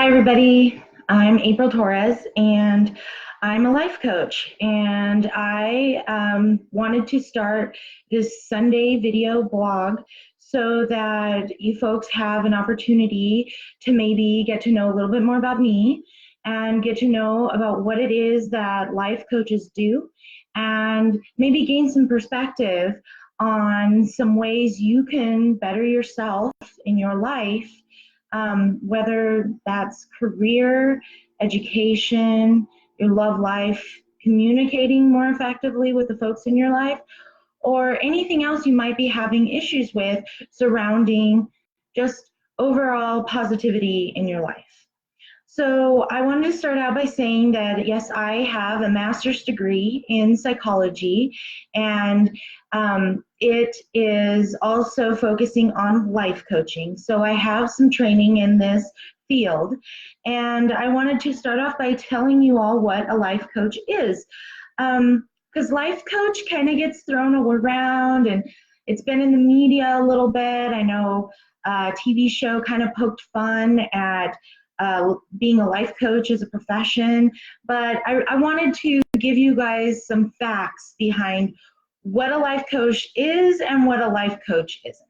Hi, everybody. I'm April Torres, and I'm a life coach. And I wanted to start this Sunday video blog so that you folks have an opportunity to maybe get to know a little bit more about me and get to know about what it is that life coaches do, and maybe gain some perspective on some ways you can better yourself in your life, whether that's career, education, your love life, communicating more effectively with the folks in your life, or anything else you might be having issues with surrounding just overall positivity in your life. So I wanted to start out by saying that, yes, I have a master's degree in psychology, and it is also focusing on life coaching. So I have some training in this field, and I wanted to start off by telling you all what a life coach is. Because life coach kind of gets thrown around, and it's been in the media a little bit. I know a TV show kind of poked fun at being a life coach as a profession, but I wanted to give you guys some facts behind what a life coach is and what a life coach isn't.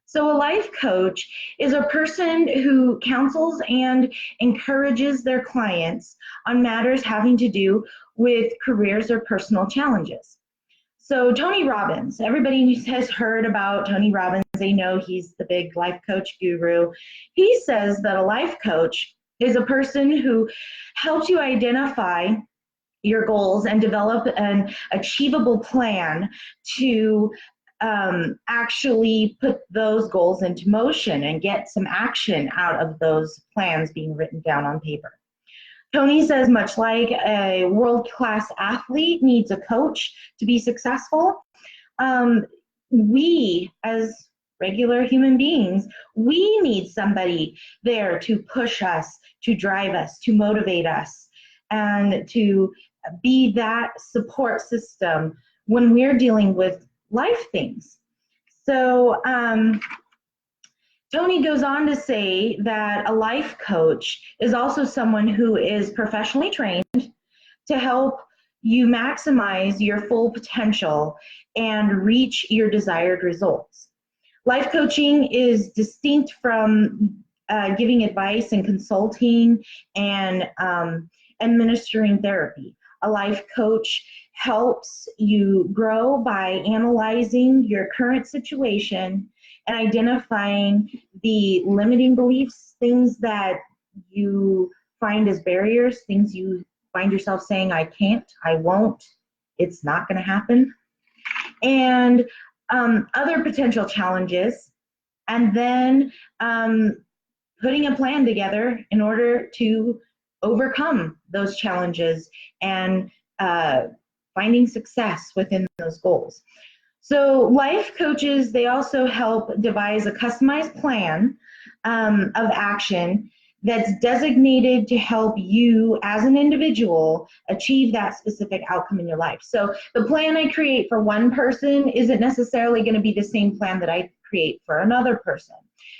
So a life coach is a person who counsels and encourages their clients on matters having to do with careers or personal challenges. So Tony Robbins, everybody has heard about Tony Robbins. They know he's the big life coach guru. He says that a life coach is a person who helps you identify your goals and develop an achievable plan to actually put those goals into motion and get some action out of those plans being written down on paper. Tony says, much like a world-class athlete needs a coach to be successful, we as regular human beings, we need somebody there to push us, to drive us, to motivate us, and to be that support system when we're dealing with life things. So Tony goes on to say that a life coach is also someone who is professionally trained to help you maximize your full potential and reach your desired results. Life coaching is distinct from giving advice and consulting and administering therapy. A life coach helps you grow by analyzing your current situation and identifying the limiting beliefs, things that you find as barriers, things you find yourself saying, I can't, I won't, it's not going to happen, and other potential challenges, and then putting a plan together in order to overcome those challenges and finding success within those goals. So life coaches, they also help devise a customized plan of action that's designated to help you as an individual achieve that specific outcome in your life. So the plan I create for one person isn't necessarily going to be the same plan that I create for another person,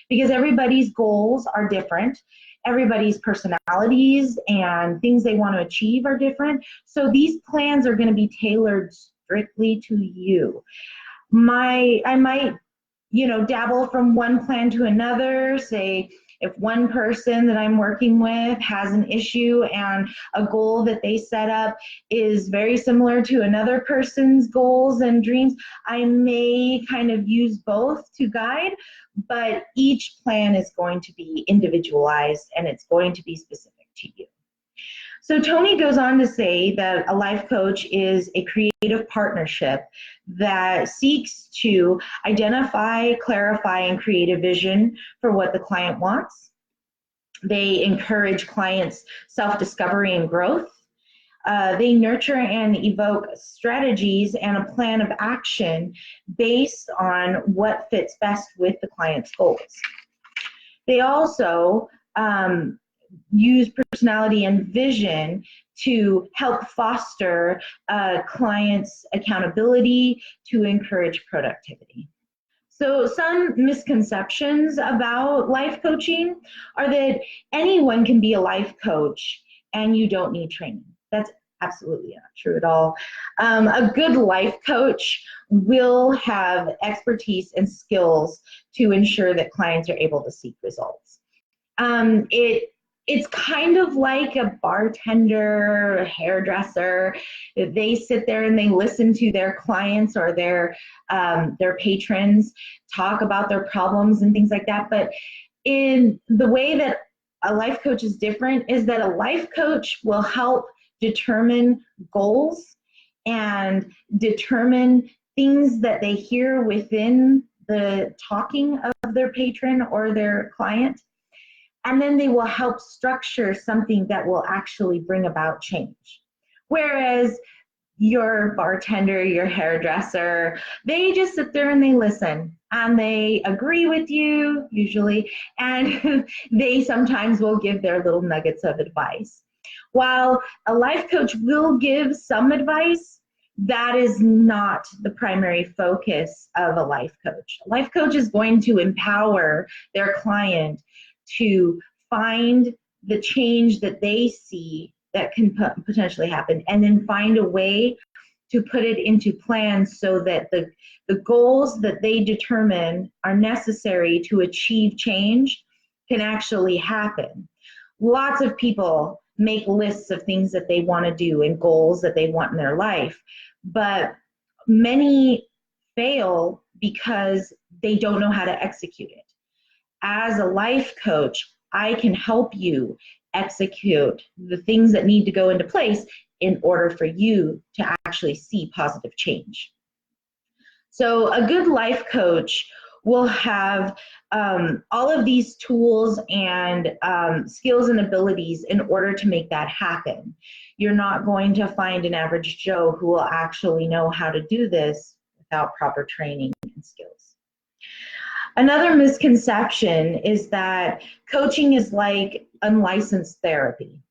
because everybody's goals are different. Everybody's personalities and things they want to achieve are different. So these plans are going to be tailored strictly to you. I might, dabble from one plan to another. Say, if one person that I'm working with has an issue and a goal that they set up is very similar to another person's goals and dreams, I may kind of use both to guide, but each plan is going to be individualized and it's going to be specific to you. So Tony goes on to say that a life coach is a creative partnership that seeks to identify, clarify, and create a vision for what the client wants. They encourage clients' self-discovery and growth. They nurture and evoke strategies and a plan of action based on what fits best with the client's goals. They also use personality and vision to help foster clients' accountability to encourage productivity. So some misconceptions about life coaching are that anyone can be a life coach and you don't need training. That's absolutely not true at all. A good life coach will have expertise and skills to ensure that clients are able to seek results. It's kind of like a bartender, a hairdresser. They sit there and they listen to their clients or their patrons talk about their problems and things like that. But in the way that a life coach is different is that a life coach will help determine goals and determine things that they hear within the talking of their patron or their client, and then they will help structure something that will actually bring about change. Whereas your bartender, your hairdresser, they just sit there and they listen and they agree with you usually, and they sometimes will give their little nuggets of advice. While a life coach will give some advice, that is not the primary focus of a life coach. A life coach is going to empower their client to find the change that they see that can potentially happen, and then find a way to put it into plans so that the goals that they determine are necessary to achieve change can actually happen. Lots of people make lists of things that they want to do and goals that they want in their life, but many fail because they don't know how to execute it. As a life coach, I can help you execute the things that need to go into place in order for you to actually see positive change. So a good life coach will have all of these tools and skills and abilities in order to make that happen. You're not going to find an average Joe who will actually know how to do this without proper training and skills. Another misconception is that coaching is like unlicensed therapy.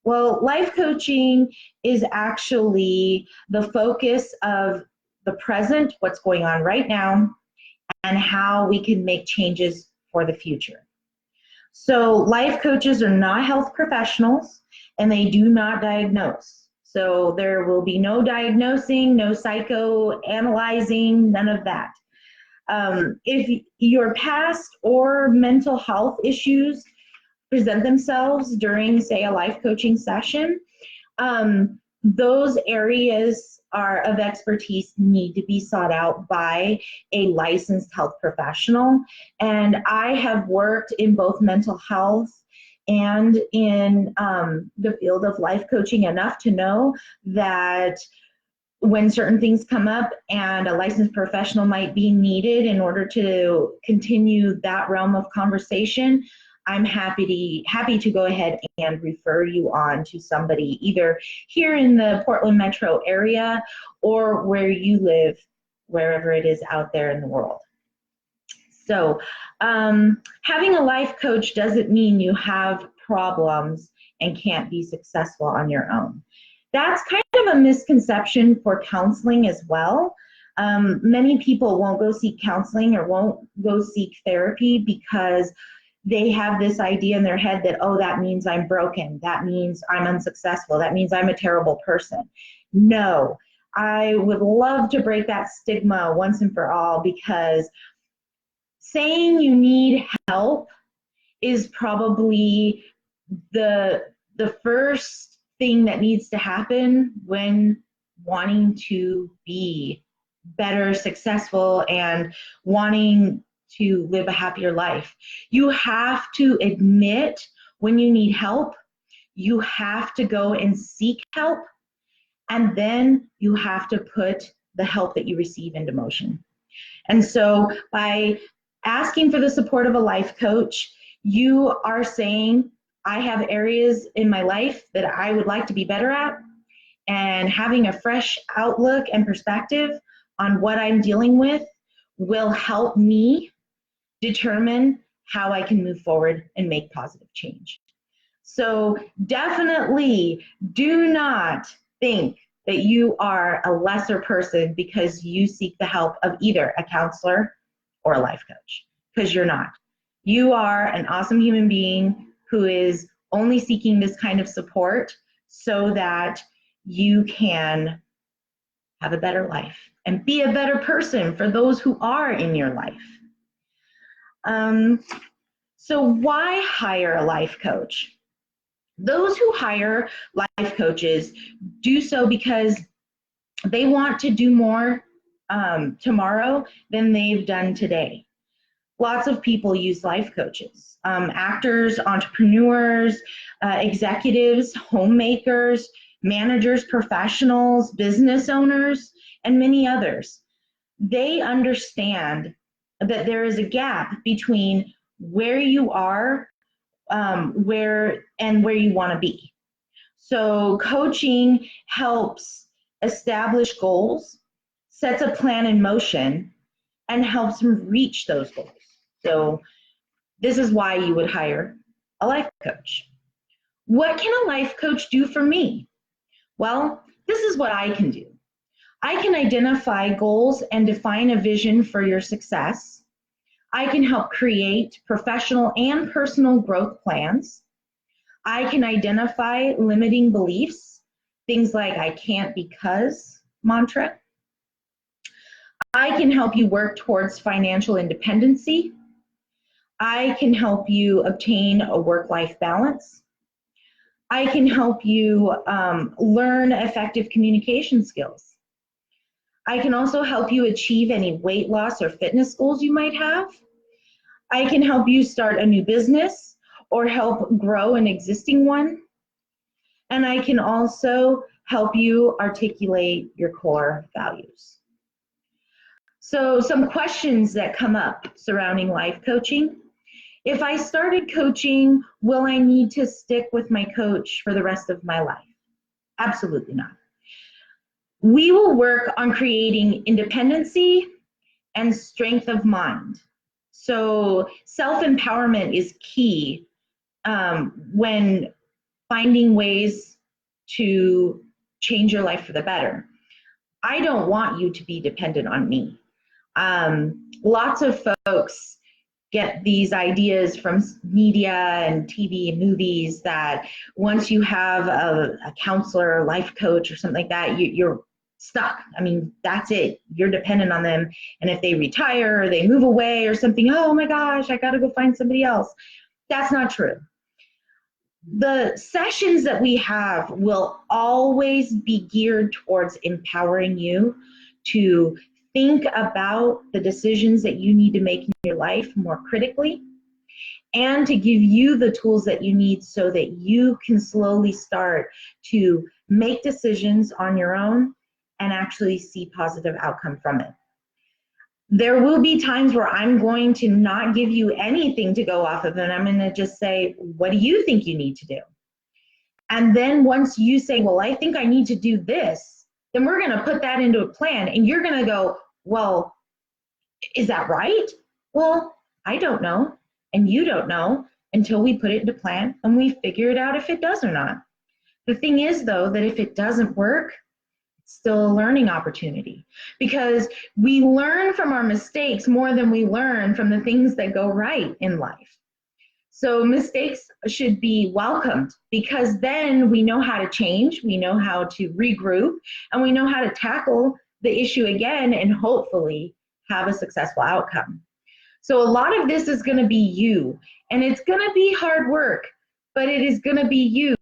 Well, life coaching is actually the focus of the present, what's going on right now, and how we can make changes for the future. So life coaches are not health professionals, and they do not diagnose. So there will be no diagnosing, no psychoanalyzing, none of that. If your past or mental health issues present themselves during, say, a life coaching session, those areas of expertise need to be sought out by a licensed health professional. And I have worked in both mental health and in the field of life coaching enough to know that when certain things come up and a licensed professional might be needed in order to continue that realm of conversation, I'm happy to go ahead and refer you on to somebody either here in the Portland metro area or where you live, wherever it is out there in the world. So having a life coach doesn't mean you have problems and can't be successful on your own. That's kind of a misconception for counseling as well. Many people won't go seek counseling or won't go seek therapy because they have this idea in their head that, oh, that means I'm broken. That means I'm unsuccessful. That means I'm a terrible person. No, I would love to break that stigma once and for all, because saying you need help is probably the first thing that needs to happen when wanting to be better, successful, and wanting to live a happier life. You have to admit when you need help. You have to go and seek help, and then you have to put the help that you receive into motion. And so by asking for the support of a life coach, you are saying, I have areas in my life that I would like to be better at, and having a fresh outlook and perspective on what I'm dealing with will help me determine how I can move forward and make positive change. So definitely do not think that you are a lesser person because you seek the help of either a counselor or a life coach, because you're not. You are an awesome human being who is only seeking this kind of support so that you can have a better life and be a better person for those who are in your life. So why hire a life coach? Those who hire life coaches do so because they want to do more tomorrow than they've done today. Lots of people use life coaches, actors, entrepreneurs, executives, homemakers, managers, professionals, business owners, and many others. They understand that there is a gap between where you are, where you want to be. So coaching helps establish goals, sets a plan in motion, and helps them reach those goals. So this is why you would hire a life coach. What can a life coach do for me? Well, this is what I can do. I can identify goals and define a vision for your success. I can help create professional and personal growth plans. I can identify limiting beliefs, things like I can't because mantra. I can help you work towards financial independency. I can help you obtain a work-life balance. I can help you learn effective communication skills. I can also help you achieve any weight loss or fitness goals you might have. I can help you start a new business or help grow an existing one. And I can also help you articulate your core values. So some questions that come up surrounding life coaching. If I started coaching, will I need to stick with my coach for the rest of my life? Absolutely not. We will work on creating independency and strength of mind. So self-empowerment is key when finding ways to change your life for the better. I don't want you to be dependent on me. Lots of folks get these ideas from media and TV and movies that once you have a counselor or life coach or something like that, you're stuck. I mean, that's it. You're dependent on them. And if they retire or they move away or something, oh my gosh, I got to go find somebody else. That's not true. The sessions that we have will always be geared towards empowering you to think about the decisions that you need to make in your life more critically, and to give you the tools that you need so that you can slowly start to make decisions on your own and actually see positive outcome from it. There will be times where I'm going to not give you anything to go off of, and I'm going to just say, what do you think you need to do? And then once you say, well, I think I need to do this, then we're going to put that into a plan, and you're going to go, well, is that right? Well, I don't know, and you don't know until we put it into plan and we figure it out if it does or not. The thing is, though, that if it doesn't work, it's still a learning opportunity, because we learn from our mistakes more than we learn from the things that go right in life. So mistakes should be welcomed, because then we know how to change, we know how to regroup, and we know how to tackle the issue again and hopefully have a successful outcome. So a lot of this is going to be you, and it's going to be hard work, but it is going to be you,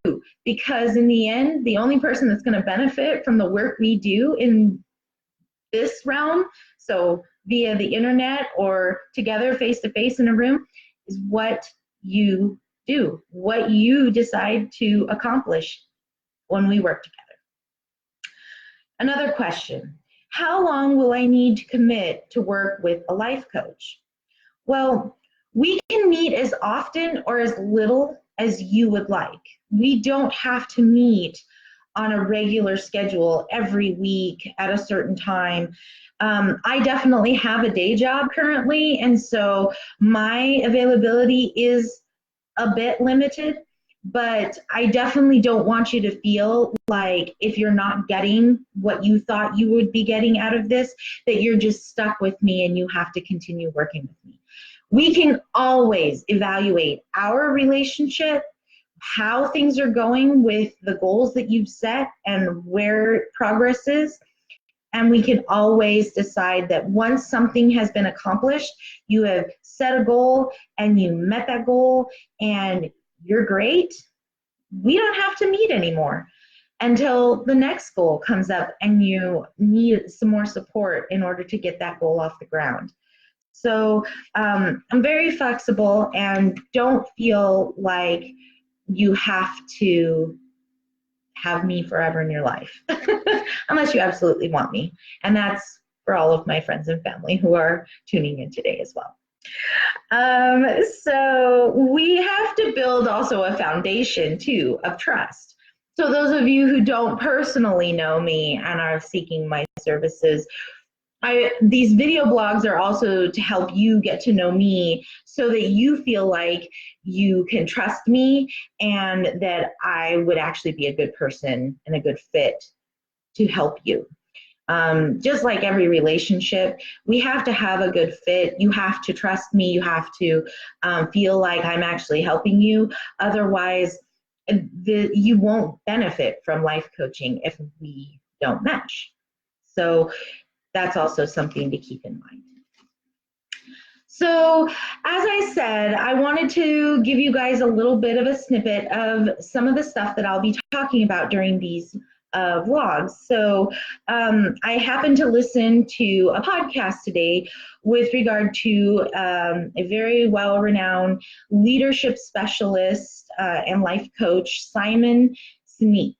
because in the end, the only person that's going to benefit from the work we do in this realm, so via the internet or together face-to-face in a room, is what you do, what you decide to accomplish when we work together. Another question, how long will I need to commit to work with a life coach? Well, we can meet as often or as little as you would like. We don't have to meet on a regular schedule every week at a certain time. I definitely have a day job currently, and so my availability is a bit limited, but I definitely don't want you to feel like if you're not getting what you thought you would be getting out of this, that you're just stuck with me and you have to continue working with me. We can always evaluate our relationship, how things are going with the goals that you've set and where progress is. And we can always decide that once something has been accomplished, you have set a goal and you met that goal and you're great, we don't have to meet anymore until the next goal comes up and you need some more support in order to get that goal off the ground. So I'm very flexible, and don't feel like you have to have me forever in your life unless you absolutely want me. And that's for all of my friends and family who are tuning in today as well. So we have to build also a foundation too of trust. So those of you who don't personally know me and are seeking my services, these video blogs are also to help you get to know me so that you feel like you can trust me and that I would actually be a good person and a good fit to help you. Just like every relationship, we have to have a good fit. You have to trust me. You have to feel like I'm actually helping you. Otherwise, you won't benefit from life coaching if we don't mesh. So that's also something to keep in mind. So, as I said, I wanted to give you guys a little bit of a snippet of some of the stuff that I'll be talking about during these vlogs. So, I happened to listen to a podcast today with regard to a very well-renowned leadership specialist and life coach, Simon Sinek.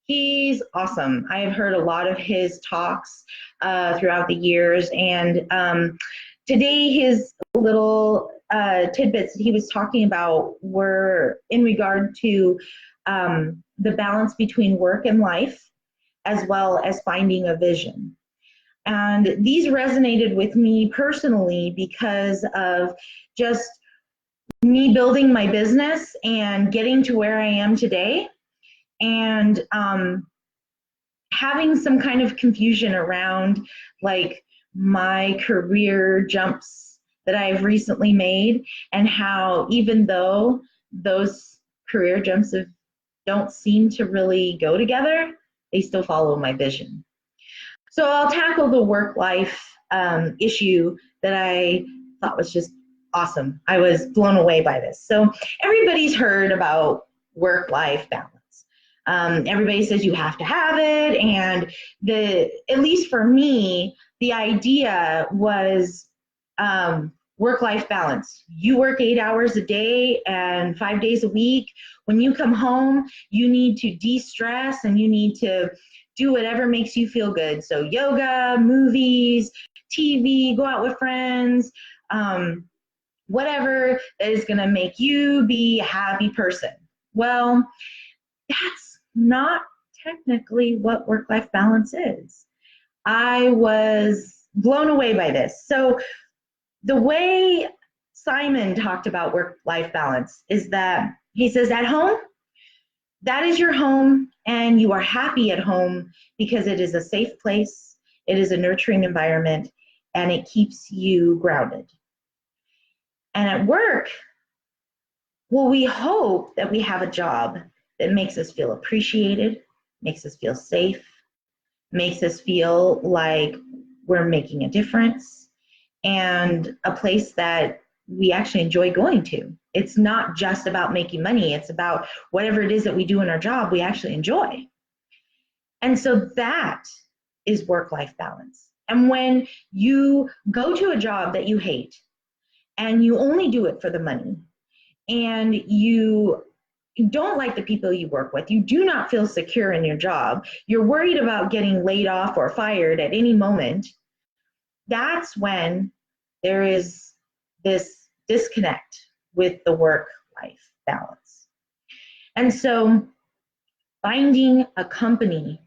He's awesome. I've heard a lot of his talks throughout the years, and today his little tidbits that he was talking about were in regard to the balance between work and life, as well as finding a vision. And these resonated with me personally because of just me building my business and getting to where I am today, and having some kind of confusion around like my career jumps that I've recently made, and how even though those career jumps don't seem to really go together, they still follow my vision. So I'll tackle the work-life issue that I thought was just awesome. I was blown away by this. So everybody's heard about work-life balance. Everybody says you have to have it, and at least for me, the idea was work-life balance. You work 8 hours a day and 5 days a week. When you come home, you need to de-stress and you need to do whatever makes you feel good. So yoga, movies, TV, go out with friends, whatever that is going to make you be a happy person. Well, that's not technically what work-life balance is. I was blown away by this. So the way Simon talked about work-life balance is that he says, at home, that is your home, and you are happy at home because it is a safe place, it is a nurturing environment, and it keeps you grounded. And at work, well, we hope that we have a job that makes us feel appreciated, makes us feel safe, makes us feel like we're making a difference, and a place that we actually enjoy going to. It's not just about making money, it's about whatever it is that we do in our job we actually enjoy. And so that is work-life balance. And when you go to a job that you hate and you only do it for the money, and you don't like the people you work with, you do not feel secure in your job, you're worried about getting laid off or fired at any moment, that's when there is this disconnect with the work-life balance. And so finding a company,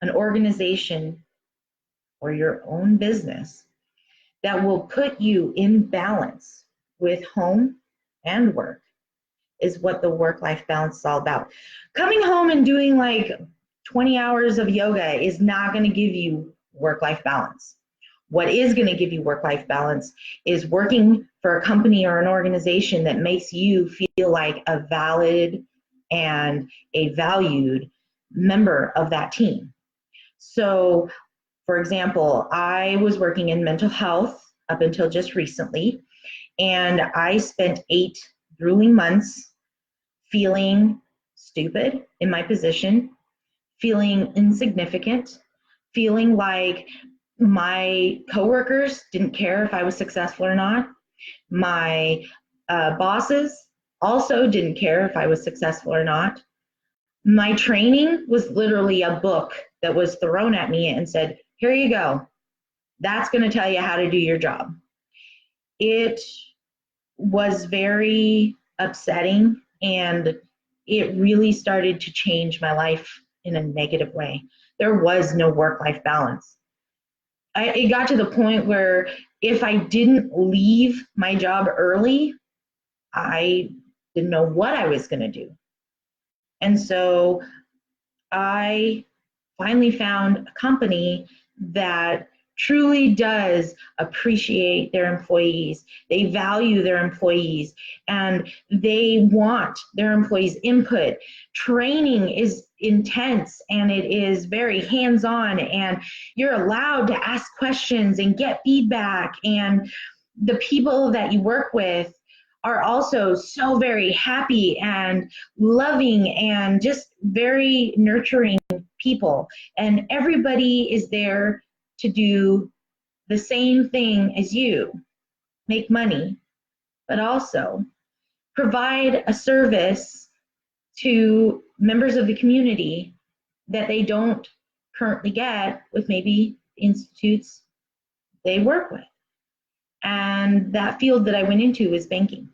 an organization, or your own business that will put you in balance with home and work is what the work-life balance is all about. Coming home and doing like 20 hours of yoga is not going to give you work-life balance. What is going to give you work-life balance is working for a company or an organization that makes you feel like a valid and a valued member of that team. So, for example, I was working in mental health up until just recently, and I spent 8 grueling months feeling stupid in my position, feeling insignificant, feeling like my coworkers didn't care if I was successful or not. My bosses also didn't care if I was successful or not. My training was literally a book that was thrown at me and said, here you go. That's going to tell you how to do your job. It was very upsetting, and it really started to change my life in a negative way. There was no work-life balance. It got to the point where if I didn't leave my job early, I didn't know what I was going to do. And so I finally found a company that truly does appreciate their employees. They value their employees, and they want their employees' input. Training is intense, and it is very hands-on, and you're allowed to ask questions and get feedback, and the people that you work with are also so very happy and loving and just very nurturing people. And everybody is there to do the same thing as you, make money, but also provide a service to members of the community that they don't currently get with maybe institutes they work with. And that field that I went into is banking.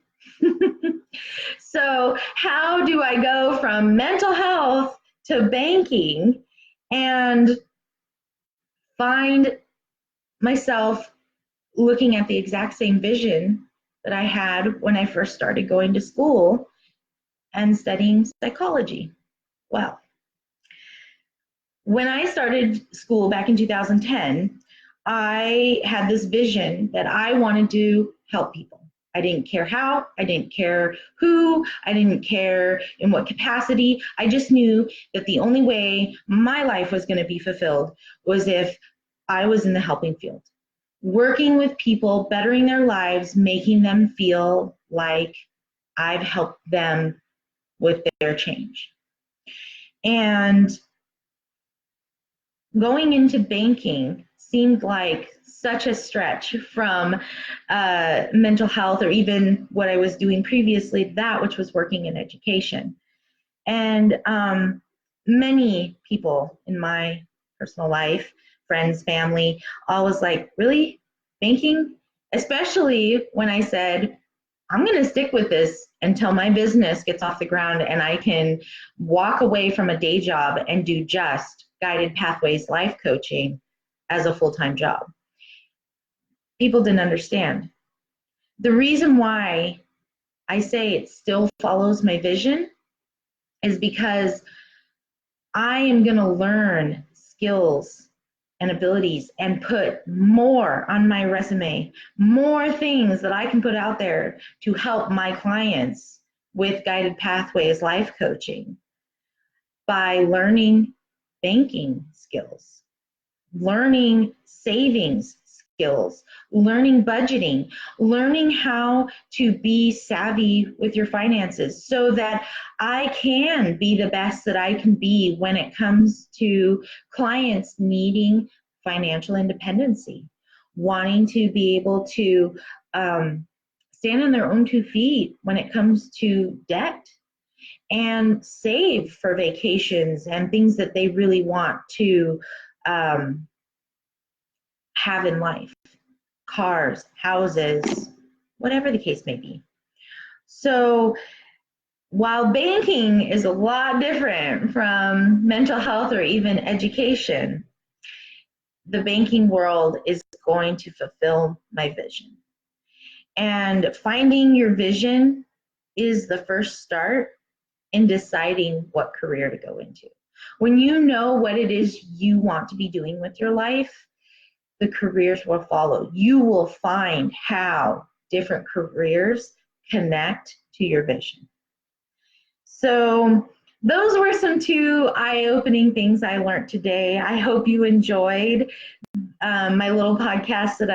So how do I go from mental health to banking and find myself looking at the exact same vision that I had when I first started going to school and studying psychology? Well, when I started school back in 2010, I had this vision that I wanted to help people. I didn't care how, I didn't care who, I didn't care in what capacity. I just knew that the only way my life was going to be fulfilled was if I was in the helping field, working with people, bettering their lives, making them feel like I've helped them with their change. And going into banking seemed like such a stretch from mental health, or even what I was doing previously, that which was working in education. And many people in my personal life, friends, family, all was like, really? Banking? Especially when I said, I'm going to stick with this until my business gets off the ground and I can walk away from a day job and do just guided pathways life coaching as a full-time job. People didn't understand. The reason why I say it still follows my vision is because I am going to learn skills and abilities and put more on my resume, more things that I can put out there to help my clients with guided pathways life coaching by learning banking skills, learning savings skills, learning budgeting, learning how to be savvy with your finances so that I can be the best that I can be when it comes to clients needing financial independency, wanting to be able to stand on their own 2 feet when it comes to debt, and save for vacations and things that they really want to have in life, cars, houses, whatever the case may be. So while banking is a lot different from mental health or even education, the banking world is going to fulfill my vision. And finding your vision is the first start in deciding what career to go into. When you know what it is you want to be doing with your life, the careers will follow. You will find how different careers connect to your vision. So those were some two eye-opening things I learned today. I hope you enjoyed my little podcast that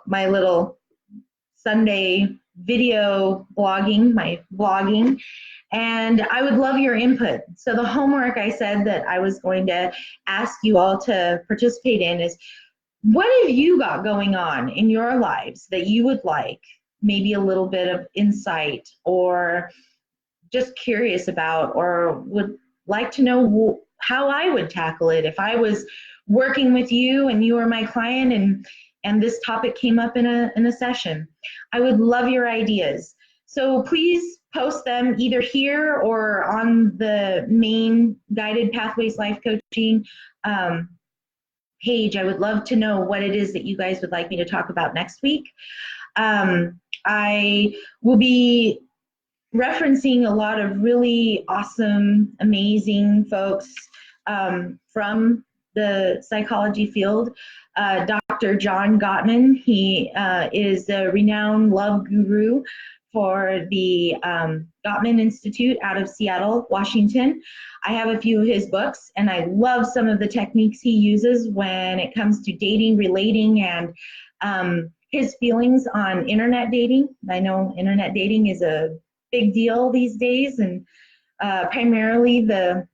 my little Sunday video blogging, my blogging, and I would love your input. So the homework I said that I was going to ask you all to participate in is, what have you got going on in your lives that you would like maybe a little bit of insight or just curious about, or would like to know how I would tackle it if I was working with you and you were my client and this topic came up in a session. I would love your ideas. So please post them either here or on the main Guided Pathways Life Coaching page. I would love to know what it is that you guys would like me to talk about next week. I will be referencing a lot of really awesome, amazing folks from the psychology field. Dr. John Gottman, he is a renowned love guru for the Gottman Institute out of Seattle, Washington. I have a few of his books, and I love some of the techniques he uses when it comes to dating, relating, and his feelings on internet dating. I know internet dating is a big deal these days, and primarily the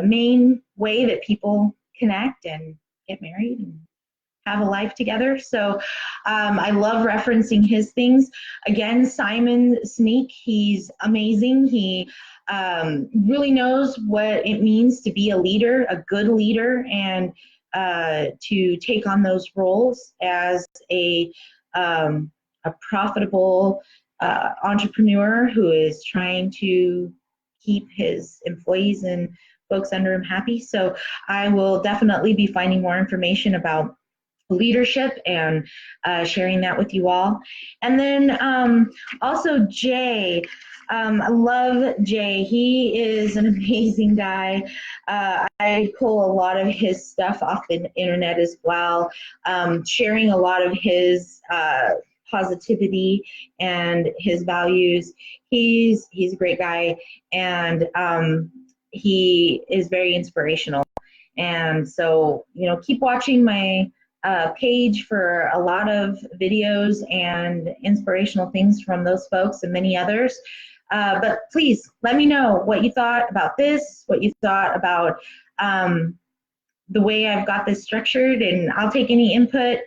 main way that people connect and get married and have a life together. So I love referencing his things. Again, Simon Sneak, he's amazing. He really knows what it means to be a leader, a good leader, and to take on those roles as a profitable entrepreneur who is trying to keep his employees and folks under him happy. So I will definitely be finding more information about leadership and sharing that with you all. And then also Jay, I love Jay. He is an amazing guy. I pull a lot of his stuff off the internet as well, sharing a lot of his positivity and his values. He's a great guy, and he is very inspirational. And so, keep watching my page for a lot of videos and inspirational things from those folks and many others. But please let me know what you thought about this, what you thought about the way I've got this structured, and I'll take any input,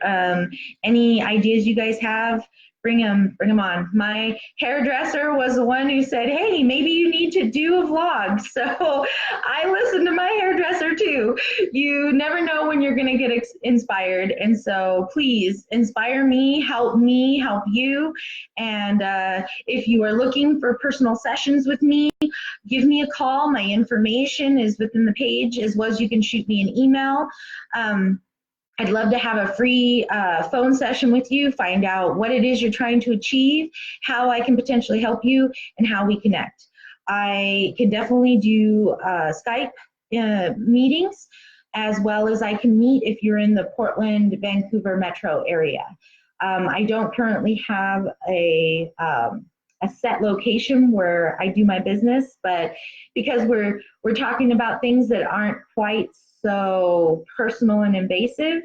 any ideas you guys have. Bring them on. My hairdresser was the one who said, hey, maybe you need to do a vlog. So I listened to my hairdresser too. You never know when you're gonna get inspired. And so please inspire me, help you. And if you are looking for personal sessions with me, give me a call. My information is within the page, as well as you can shoot me an email. I'd love to have a free phone session with you, find out what it is you're trying to achieve, how I can potentially help you, and how we connect. I can definitely do Skype meetings, as well as I can meet if you're in the Portland, Vancouver metro area. I don't currently have a set location where I do my business, but because we're talking about things that aren't quite so personal and invasive,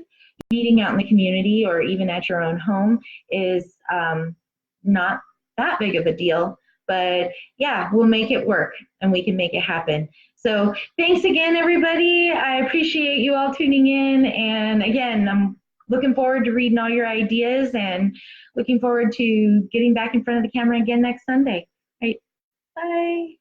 meeting out in the community or even at your own home is not that big of a deal. But yeah, we'll make it work and we can make it happen. So thanks again, everybody. I appreciate you all tuning in. And again, I'm looking forward to reading all your ideas and looking forward to getting back in front of the camera again next Sunday. All right, bye.